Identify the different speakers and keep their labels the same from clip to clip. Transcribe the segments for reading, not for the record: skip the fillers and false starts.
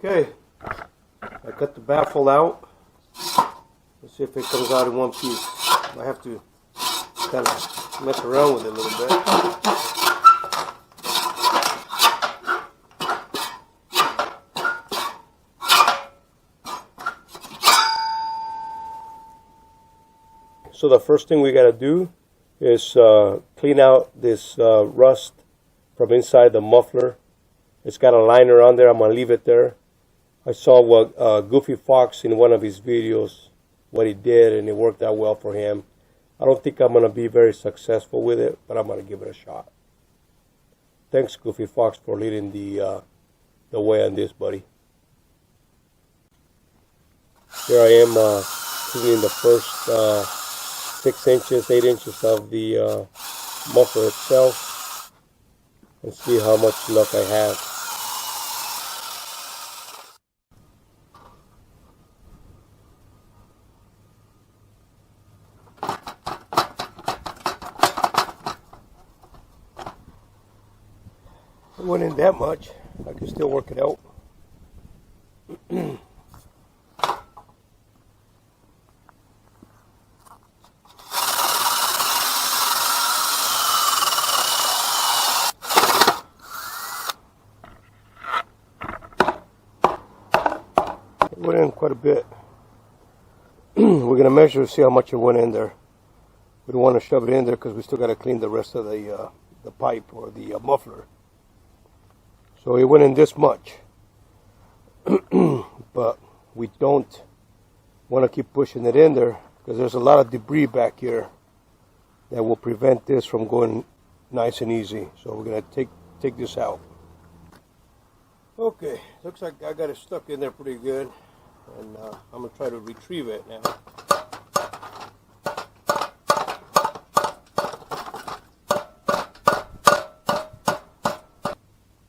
Speaker 1: Okay, I cut the baffle out. Let's see if it comes out in one piece. I have to kind of mess around with it a little bit. So the first thing we got to do is clean out this rust from inside the muffler. It's got a liner on there. I'm going to leave it there. I saw what Goofy Fox in one of his videos, what he did, and it worked out well for him. I don't think I'm going to be very successful with it, but I'm going to give it a shot. Thanks, Goofy Fox, for leading the way on this, buddy. Here I am cleaning the first 6 inches, 8 inches of the muffler itself, and see how much luck I have. It wasn't that much. I can still work it out. It went in quite a bit. We're going to measure to see how much it went in there. We don't want to shove it in there because we still got to clean the rest of the pipe or the muffler. So it went in this much, but we don't want to keep pushing it in there because there's a lot of debris back here that will prevent this from going nice and easy. So we're going to take this out. Okay, looks like I got it stuck in there pretty good, and I'm going to try to retrieve it now.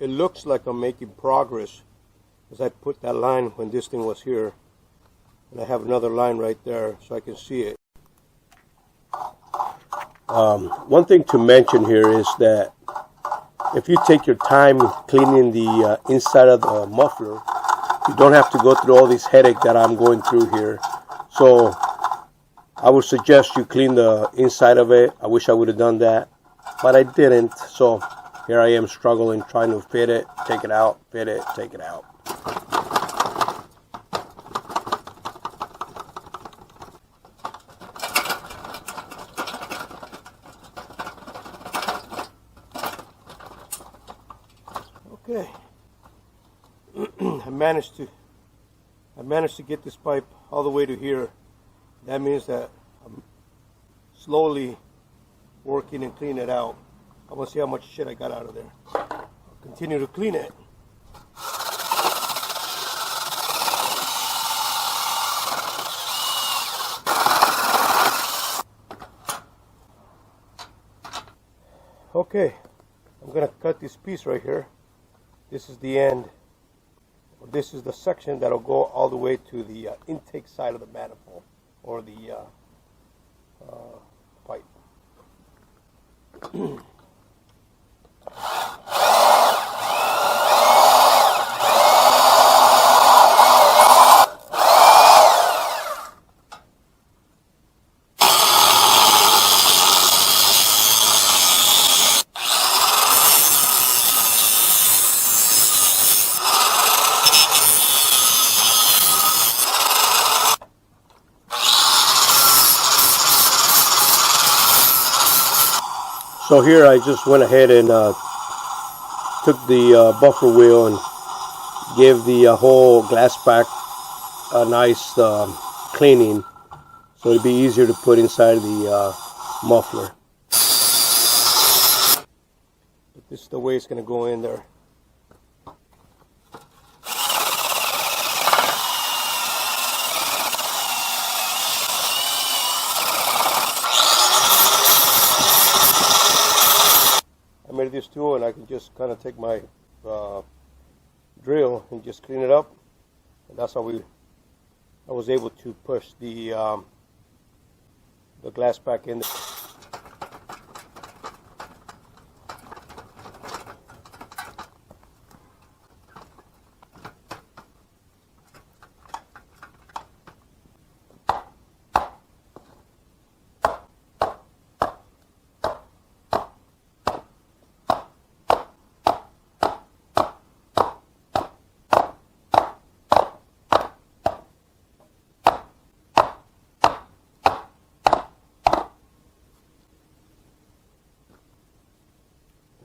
Speaker 1: It looks like I'm making progress as I put that line when this thing was here, and I have another line right there so I can see it. One thing to mention here is that if you take your time cleaning the inside of the muffler, you don't have to go through all this headache that I'm going through here. So I would suggest you clean the inside of it. I wish I would have done that, but I didn't. So here I am struggling, trying to fit it, take it out, fit it, take it out. Okay, I managed to get this pipe all the way to here. That means that I'm slowly working and cleaning it out. I want to see how much shit I got out of there. I'll continue to clean it. Okay, I'm going to cut this piece right here. This is the end. This is the section that'll go all the way to the intake side of the manifold, or the pipe. So here I just went ahead and took the buffer wheel and gave the whole glass pack a nice cleaning, so it'd be easier to put inside the muffler. But this is the way it's going to go in there. this tool and I can just kind of take my drill and just clean it up, and that's how I was able to push the glass back in.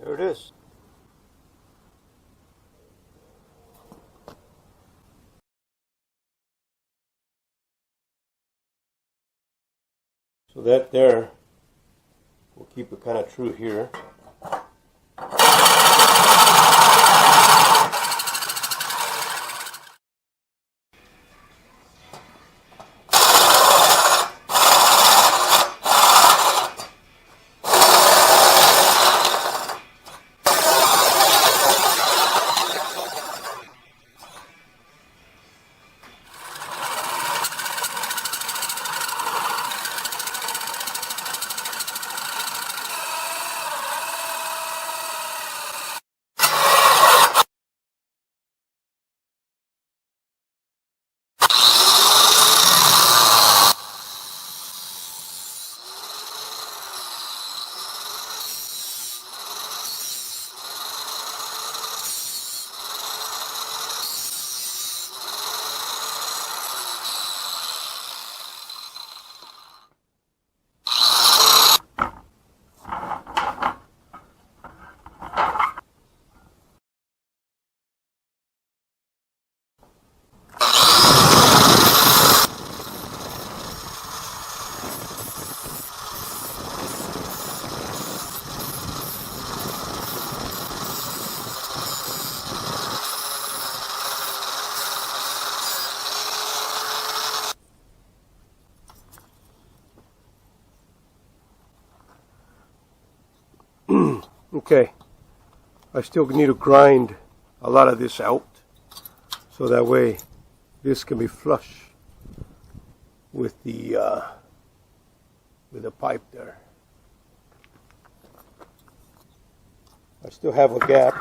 Speaker 1: There it is. So that there, we'll keep it kind of true here. Okay, I still need to grind a lot of this out so that way this can be flush with the pipe there. I still have a gap.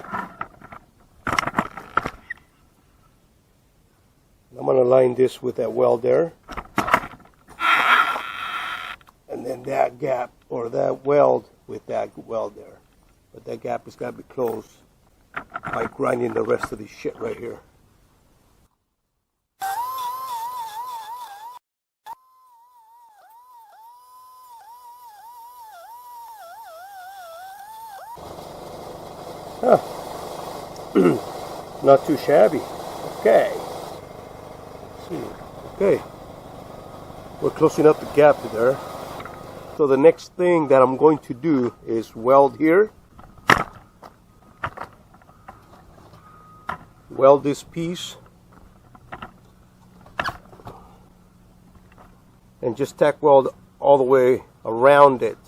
Speaker 1: I'm going to line this with that weld there, and then that gap or that weld with that weld there. But that gap has got to be closed by grinding the rest of this shit right here. Huh. Not too shabby. Okay. Let's see. Okay. We're closing up the gap there. So the next thing that I'm going to do is weld here. Weld this piece and just tack weld all the way around it.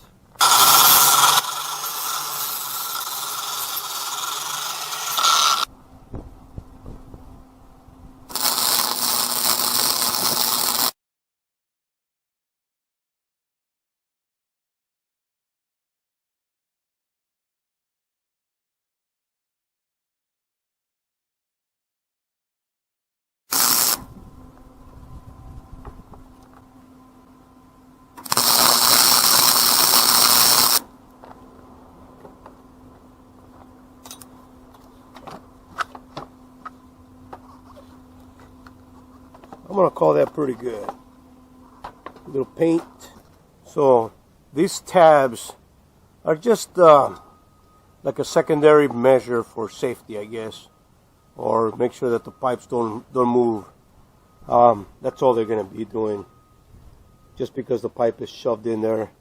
Speaker 1: I'm gonna call that pretty good. A little paint. So these tabs are just like a secondary measure for safety, I guess, or make sure that the pipes don't move. That's all they're gonna be doing. Just because the pipe is shoved in there,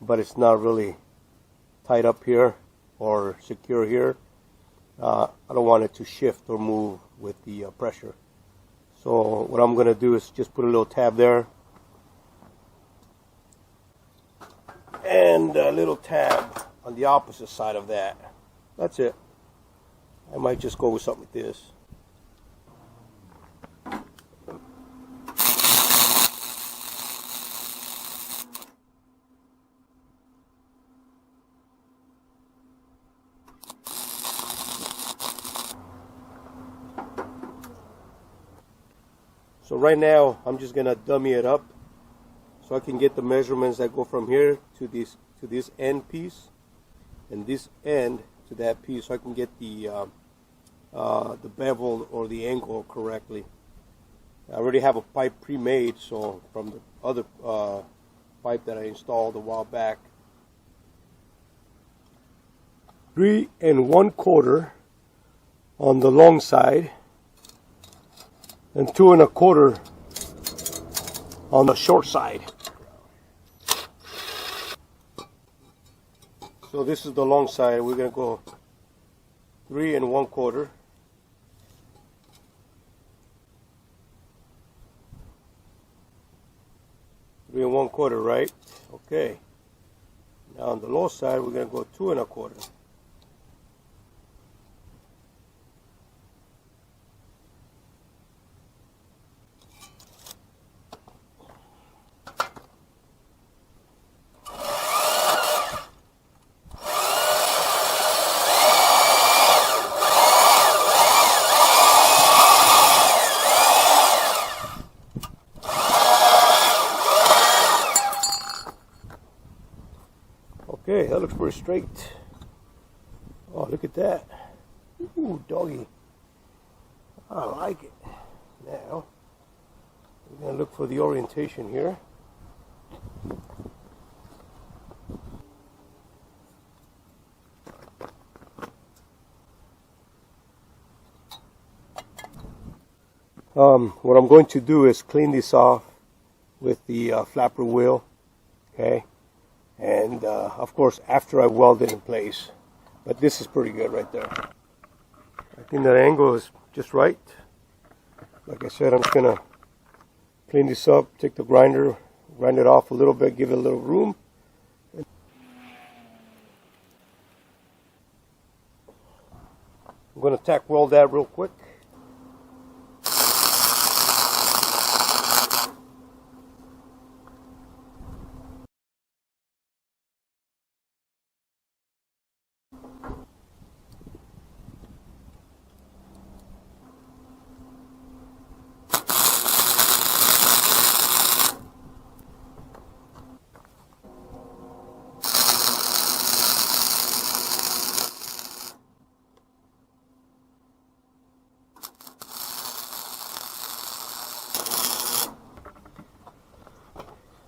Speaker 1: but it's not really tied up here or secure here. I don't want it to shift or move with the pressure. So what I'm going to do is just put a little tab there and a little tab on the opposite side of that. That's it. I might just go with something like this. So right now I'm just gonna dummy it up so I can get the measurements that go from here to this end piece and this end to that piece, so I can get the bevel or the angle correctly. I already have a pipe pre-made, so from the other pipe that I installed a while back. 3 1/4 on the long side and 2 1/4 on the short side. So this is the long side. We're going to go 3 1/4. Three and 1/4, right? Okay. Now on the low side, we're going to go 2 1/4. Okay, that looks pretty straight. Oh, look at that. Ooh, doggy. I like it. Now, we're going to look for the orientation here. What I'm going to do is clean this off with the flapper wheel. Okay. And of course after I weld it in place, but this is pretty good right there. I think that angle is just right. Like I said, I'm just gonna clean this up, take the grinder, grind it off a little bit, give it a little room. I'm gonna tack weld that real quick.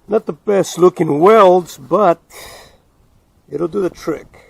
Speaker 1: Not the best looking welds, but it'll do the trick.